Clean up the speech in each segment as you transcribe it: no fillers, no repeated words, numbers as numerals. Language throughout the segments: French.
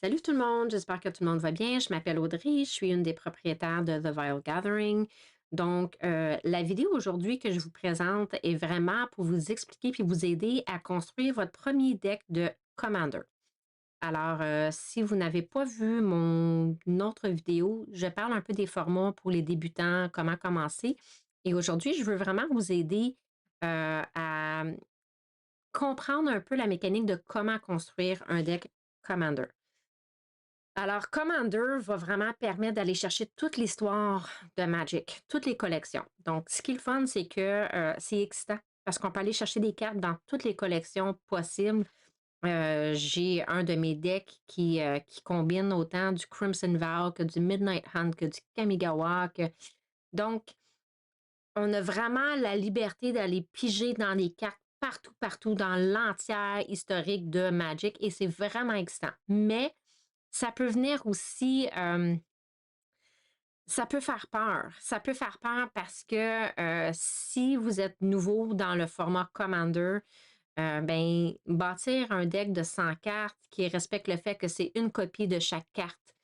Salut tout le monde, j'espère que tout le monde va bien. Je m'appelle Audrey, je suis une des propriétaires de The Vile Gathering. Donc, la vidéo aujourd'hui que je vous présente est vraiment pour vous expliquer puis vous aider à construire votre premier deck de Commander. Alors, si vous n'avez pas vu mon autre vidéo, je parle un peu des formats pour les débutants, comment commencer. Et aujourd'hui, je veux vraiment vous aider à comprendre un peu la mécanique de comment construire un deck Commander. Alors, Commander va vraiment permettre d'aller chercher toute l'histoire de Magic, toutes les collections. Donc, ce qui est le fun, c'est que c'est excitant parce qu'on peut aller chercher des cartes dans toutes les collections possibles. J'ai un de mes decks qui combine autant du Crimson Vow que du Midnight Hunt, que du Kamigawa. Donc, on a vraiment la liberté d'aller piger dans les cartes partout, partout, dans l'entière historique de Magic et c'est vraiment excitant. Mais ça peut venir aussi, ça peut faire peur. Ça peut faire peur parce que si vous êtes nouveau dans le format Commander, ben, bâtir un deck de 100 cartes qui respecte le fait que c'est une copie de chaque carte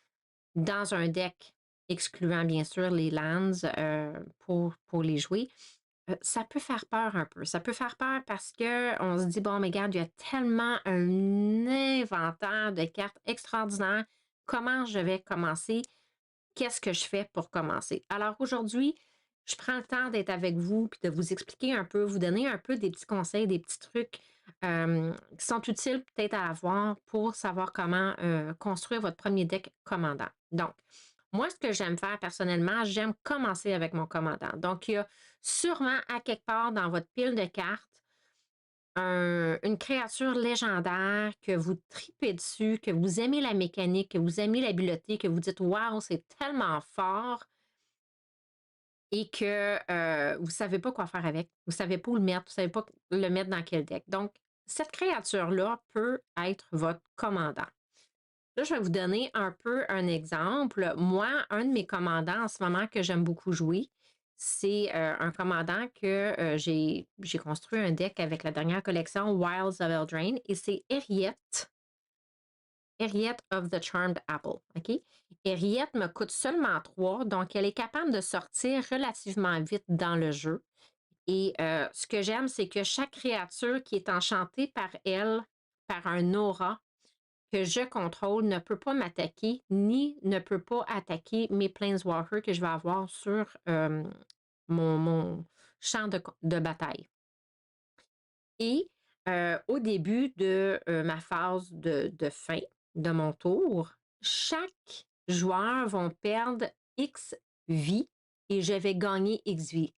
dans un deck, excluant bien sûr les lands pour les jouer, ça peut faire peur un peu. Ça peut faire peur parce qu'on se dit, bon, mais regarde, il y a tellement un inventaire de cartes extraordinaire. Comment je vais commencer? Qu'est-ce que je fais pour commencer? Alors aujourd'hui, je prends le temps d'être avec vous puis de vous expliquer un peu, vous donner un peu des petits conseils, des petits trucs qui sont utiles peut-être à avoir pour savoir comment construire votre premier deck commandant. Donc, moi, ce que j'aime faire personnellement, j'aime commencer avec mon commandant. Donc, il y a sûrement à quelque part dans votre pile de cartes une créature légendaire que vous tripez dessus, que vous aimez la mécanique, que vous aimez l'habileté, que vous dites waouh, c'est tellement fort et que vous ne savez pas quoi faire avec. Vous ne savez pas où le mettre, vous ne savez pas le mettre dans quel deck. Donc, cette créature-là peut être votre commandant. Là, je vais vous donner un peu un exemple. Moi, un de mes commandants en ce moment que j'aime beaucoup jouer, c'est un commandant que j'ai construit un deck avec la dernière collection Wilds of Eldraine et c'est Henriette of the Charmed Apple. OK? Henriette me coûte seulement 3, donc elle est capable de sortir relativement vite dans le jeu. Et ce que j'aime, c'est que chaque créature qui est enchantée par elle, par un aura, que je contrôle ne peut pas m'attaquer ni ne peut pas attaquer mes planeswalkers que je vais avoir sur mon champ de bataille. Et au début de ma phase de fin de mon tour, chaque joueur va perdre X vie et je vais gagner X vie.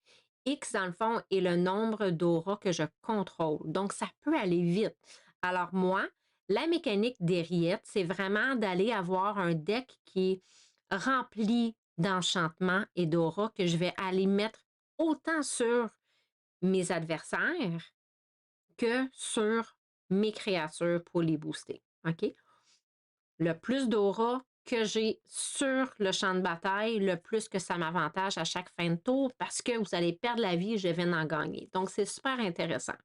X, dans le fond, est le nombre d'auras que je contrôle. Donc, ça peut aller vite. Alors, moi, la mécanique d'Henriette, c'est vraiment d'aller avoir un deck qui est rempli d'enchantements et d'auras que je vais aller mettre autant sur mes adversaires que sur mes créatures pour les booster. OK? Le plus d'aura que j'ai sur le champ de bataille, le plus que ça m'avantage à chaque fin de tour parce que vous allez perdre la vie et je viens d'en gagner. Donc, c'est super intéressant.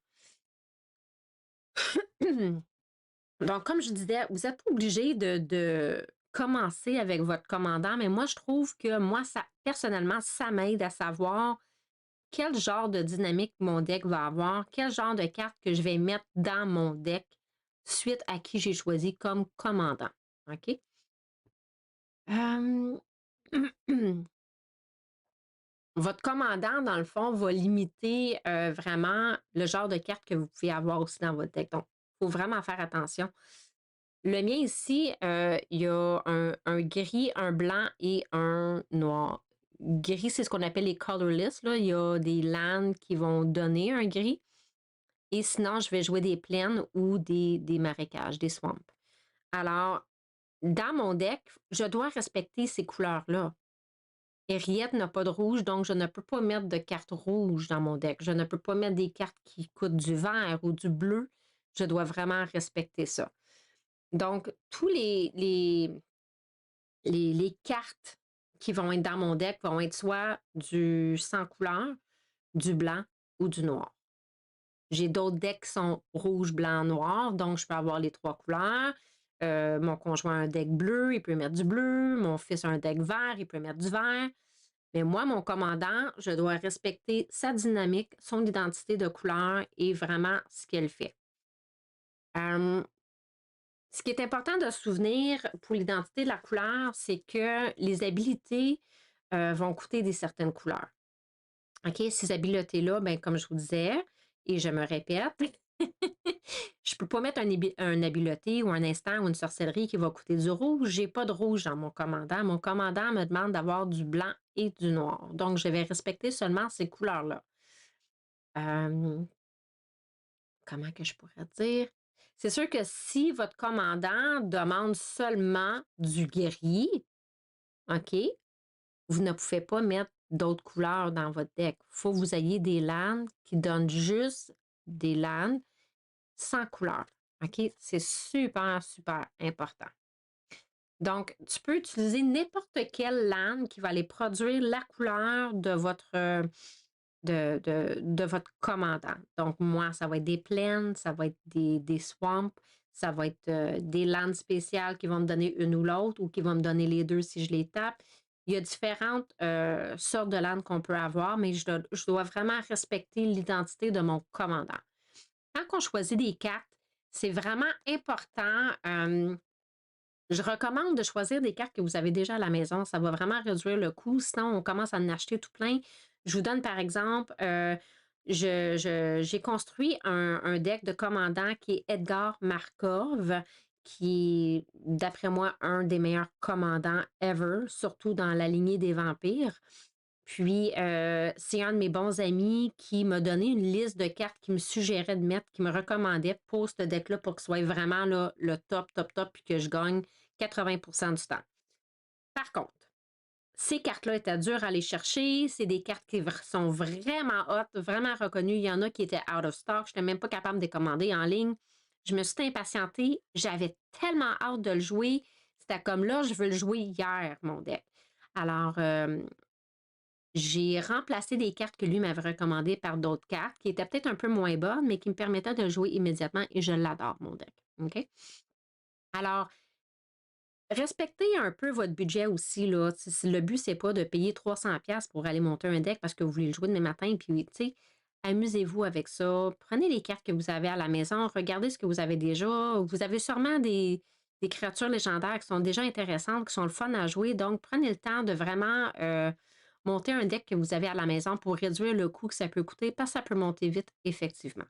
Donc, comme je disais, vous n'êtes pas obligé de commencer avec votre commandant, mais moi, je trouve que moi, ça, personnellement, ça m'aide à savoir quel genre de dynamique mon deck va avoir, quel genre de carte que je vais mettre dans mon deck suite à qui j'ai choisi comme commandant. OK? Euh, Votre commandant, dans le fond, va limiter vraiment le genre de carte que vous pouvez avoir aussi dans votre deck. Donc, il faut vraiment faire attention. Le mien ici, il y a un gris, un blanc et un noir. Gris, c'est ce qu'on appelle les colorless. Là. Il y a des lands qui vont donner un gris. Et sinon, je vais jouer des plaines ou des marécages, des swamps. Alors, dans mon deck, je dois respecter ces couleurs-là. Henriette n'a pas de rouge, donc je ne peux pas mettre de cartes rouges dans mon deck. Je ne peux pas mettre des cartes qui coûtent du vert ou du bleu. Je dois vraiment respecter ça. Donc, tous les cartes qui vont être dans mon deck vont être soit du sans couleur, du blanc ou du noir. J'ai d'autres decks qui sont rouge, blanc, noir, donc je peux avoir les trois couleurs. mon conjoint a un deck bleu, il peut mettre du bleu. Mon fils a un deck vert, il peut mettre du vert. Mais moi, mon commandant, je dois respecter sa dynamique, son identité de couleur et vraiment ce qu'elle fait. Euh, Ce qui est important de se souvenir pour l'identité de la couleur, c'est que les habiletés vont coûter des certaines couleurs. OK? Ces habiletés-là, ben, comme je vous disais, et je me répète, je ne peux pas mettre un habileté ou un instant ou une sorcellerie qui va coûter du rouge. Je n'ai pas de rouge dans mon commandant. Mon commandant me demande d'avoir du blanc et du noir. Donc, je vais respecter seulement ces couleurs-là. Euh, Comment que je pourrais dire? C'est sûr que si votre commandant demande seulement du gris, OK, vous ne pouvez pas mettre d'autres couleurs dans votre deck. Il faut que vous ayez des LAN qui donnent juste des LAN sans couleur. OK? C'est super, super important. Donc, tu peux utiliser n'importe quelle LAN qui va aller produire la couleur de votre commandant. Donc, moi, ça va être des plaines, ça va être des swamps, ça va être des landes spéciales qui vont me donner une ou l'autre ou qui vont me donner les deux si je les tape. Il y a différentes sortes de landes qu'on peut avoir, mais je dois vraiment respecter l'identité de mon commandant. Quand on choisit des cartes, c'est vraiment important. Je recommande de choisir des cartes que vous avez déjà à la maison. Ça va vraiment réduire le coût. Sinon, on commence à en acheter tout plein. Je vous donne par exemple, j'ai construit un deck de commandant qui est Edgar Markov, qui est, d'après moi, un des meilleurs commandants ever, surtout dans la lignée des vampires. Puis, c'est un de mes bons amis qui m'a donné une liste de cartes qu'il me suggérait de mettre, qui me recommandait pour ce deck-là pour qu'il soit vraiment là, le top, top, top, puis que je gagne 80% du temps. Par contre, ces cartes-là étaient dures à aller chercher. C'est des cartes qui sont vraiment hot, vraiment reconnues. Il y en a qui étaient out of stock. Je n'étais même pas capable de les commander en ligne. Je me suis impatientée. J'avais tellement hâte de le jouer. C'était comme là, je veux le jouer hier, mon deck. Alors, j'ai remplacé des cartes que lui m'avait recommandées par d'autres cartes qui étaient peut-être un peu moins bonnes, mais qui me permettaient de le jouer immédiatement et je l'adore, mon deck. OK? Alors, respectez un peu votre budget aussi, là. Le but, c'est pas de payer 300$ pour aller monter un deck parce que vous voulez le jouer demain matin, puis, tu sais, amusez-vous avec ça. Prenez les cartes que vous avez à la maison, regardez ce que vous avez déjà. Vous avez sûrement des créatures légendaires qui sont déjà intéressantes, qui sont le fun à jouer. Donc, prenez le temps de vraiment monter un deck que vous avez à la maison pour réduire le coût que ça peut coûter, parce que ça peut monter vite, effectivement.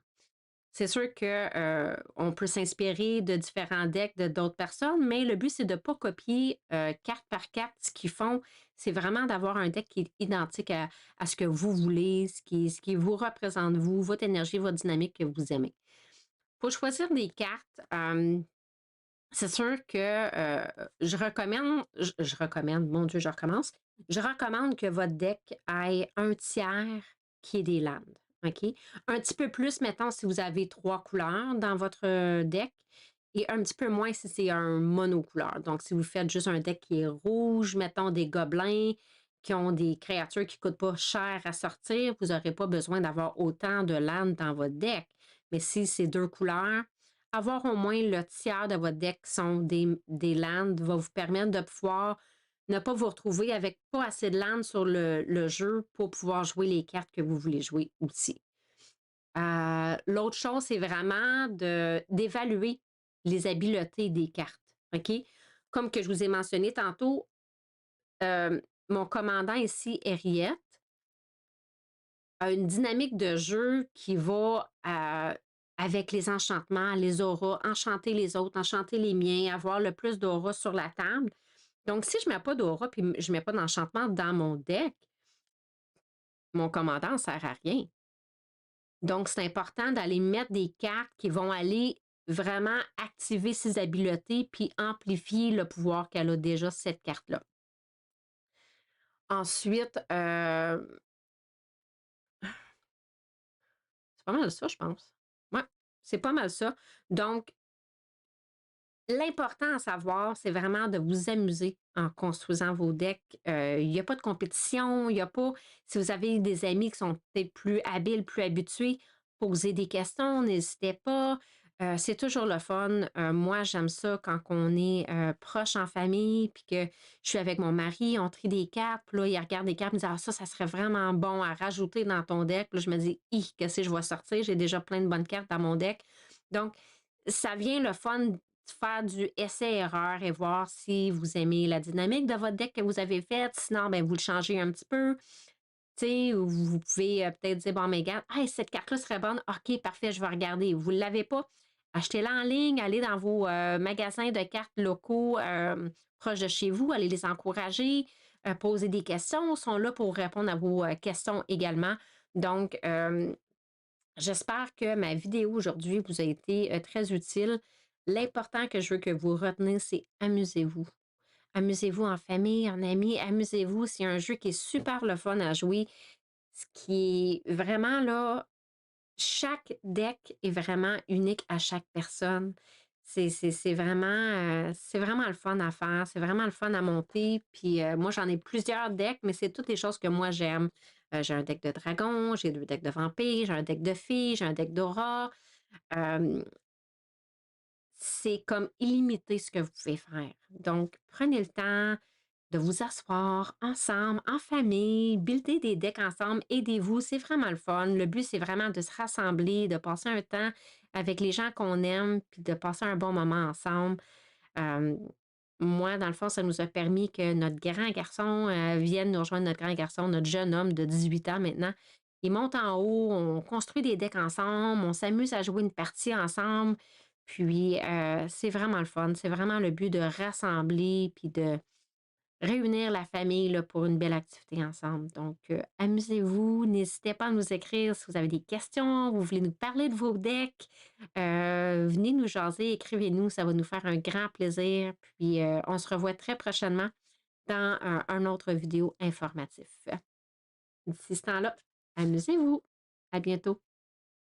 C'est sûr qu'on peut s'inspirer de différents decks de d'autres personnes, mais le but, c'est de ne pas copier carte par carte. Ce qu'ils font, c'est vraiment d'avoir un deck qui est identique à ce que vous voulez, ce qui vous représente, vous, votre énergie, votre dynamique que vous aimez. Pour choisir des cartes, c'est sûr que je recommande, mon Dieu, je recommence. Je recommande que votre deck ait un tiers qui est des landes. OK? Un petit peu plus, mettons, si vous avez 3 couleurs dans votre deck et un petit peu moins si c'est un monocouleur. Donc, si vous faites juste un deck qui est rouge, mettons des gobelins qui ont des créatures qui ne coûtent pas cher à sortir, vous n'aurez pas besoin d'avoir autant de landes dans votre deck. Mais si c'est 2 couleurs, avoir au moins le tiers de votre deck qui sont des landes va vous permettre de pouvoir ne pas vous retrouver avec pas assez de landes sur le jeu pour pouvoir jouer les cartes que vous voulez jouer aussi. L'autre chose, c'est vraiment d'évaluer les habiletés des cartes. OK? Comme que je vous ai mentionné tantôt, mon commandant ici, Henriette, a une dynamique de jeu qui va avec les enchantements, les auras, enchanter les autres, enchanter les miens, avoir le plus d'aura sur la table. Donc, si je ne mets pas d'aura et je ne mets pas d'enchantement dans mon deck, mon commandant ne sert à rien. Donc, c'est important d'aller mettre des cartes qui vont aller vraiment activer ses habiletés puis amplifier le pouvoir qu'elle a déjà, cette carte-là. Ensuite, c'est pas mal ça, je pense. Ouais, c'est pas mal ça. Donc, l'important à savoir, c'est vraiment de vous amuser en construisant vos decks. Il n'y a pas de compétition, il n'y a pas. Si vous avez des amis qui sont peut-être plus habiles, plus habitués, posez des questions, n'hésitez pas. C'est toujours le fun. Moi, j'aime ça quand on est, proches en famille, puis que je suis avec mon mari, on trie des cartes, puis là, il regarde les cartes, il me dit: «Ah ça serait vraiment bon à rajouter dans ton deck». Puis là, je me dis: «Hi, qu'est-ce que je vais sortir? J'ai déjà plein de bonnes cartes dans mon deck». Donc, ça vient le fun de faire du essai-erreur et voir si vous aimez la dynamique de votre deck que vous avez faite. Sinon, ben, vous le changez un petit peu. Tu sais, ou vous pouvez, peut-être dire: «Bon, mais regarde, hey, cette carte-là serait bonne. OK, parfait, je vais regarder». Vous ne l'avez pas, achetez-la en ligne, allez dans vos, magasins de cartes locaux, proches de chez vous, allez les encourager, poser des questions. Ils sont là pour répondre à vos, questions également. Donc, j'espère que ma vidéo aujourd'hui vous a été, très utile. L'important que je veux que vous retenez, c'est amusez-vous. Amusez-vous en famille, en amis, amusez-vous. C'est un jeu qui est super le fun à jouer. Ce qui est vraiment là, chaque deck est vraiment unique à chaque personne. C'est vraiment le fun à faire, c'est vraiment le fun à monter. Puis moi, j'en ai plusieurs decks, mais c'est toutes les choses que moi j'aime. J'ai un deck de dragon, j'ai 2 decks de vampires, j'ai un deck de filles, j'ai un deck d'aura. Euh, c'est comme illimité ce que vous pouvez faire. Donc, prenez le temps de vous asseoir ensemble, en famille, builder des decks ensemble, aidez-vous, c'est vraiment le fun. Le but, c'est vraiment de se rassembler, de passer un temps avec les gens qu'on aime, puis de passer un bon moment ensemble. Euh, Moi, dans le fond, ça nous a permis que notre grand garçon vienne nous rejoindre, notre grand garçon, notre jeune homme de 18 ans maintenant. Il monte en haut, on construit des decks ensemble, on s'amuse à jouer une partie ensemble. Puis, c'est vraiment le fun. C'est vraiment le but de rassembler puis de réunir la famille là, pour une belle activité ensemble. Donc, amusez-vous. N'hésitez pas à nous écrire si vous avez des questions, vous voulez nous parler de vos decks. Venez nous jaser, écrivez-nous, ça va nous faire un grand plaisir. Puis, on se revoit très prochainement dans un autre vidéo informatif. D'ici ce temps-là, amusez-vous. À bientôt.